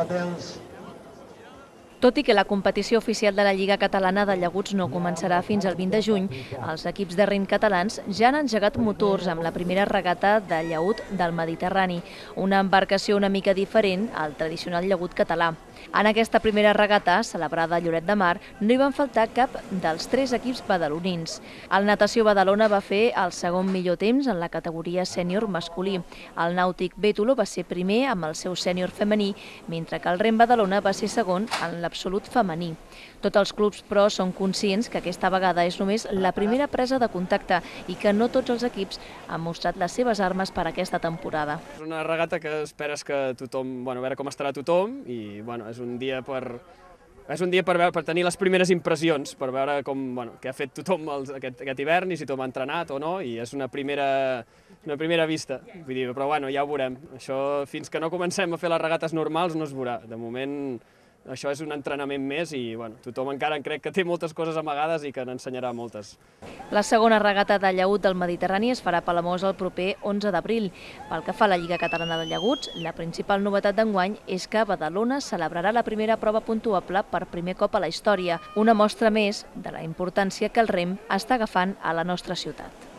Matins. Tot i que la competició oficial de la Lliga Catalana de Llaguts no començarà fins al 20 de juny, els equips de rem catalans ja han engegat motors amb la primera regata de llaüt del Mediterrani, una embarcació una mica diferent al tradicional llaüt català. En aquesta primera regata, celebrada a Lloret de Mar, no hi van faltar cap dels 3 equips badalonins. El Natació Badalona va fer el segon millor temps en la categoria sènior masculí. El Nàutic Bétolo va ser primer amb el seu sènior femení, mentre que el Rem Badalona va ser segon en l'absolut femení. Tots els clubs, però, són conscients que aquesta vegada és només la primera presa de contacte i que no tots els equips han mostrat les seves armes per aquesta temporada. És una regata que esperes que tothom, a veure com estarà tothom i és un dia per tenir les primeres impressions, per veure què ha fet tothom aquest hivern i si tothom ha entrenat o no, i és una primera vista. Vull dir, però ja ho veurem. Això, fins que no comencem a fer les regates normals, no es veurà. De moment, això és un entrenament més i tothom encara crec que té moltes coses amagades i que n'ensenyarà moltes. La segona regata de llaüt del Mediterrani es farà a Palamós el proper 11 d'abril. Pel que fa a la Lliga Catalana de Llaguts, la principal novetat d'enguany és que Badalona celebrarà la primera prova puntuable per primer cop a la història, una mostra més de la importància que el rem està agafant a la nostra ciutat.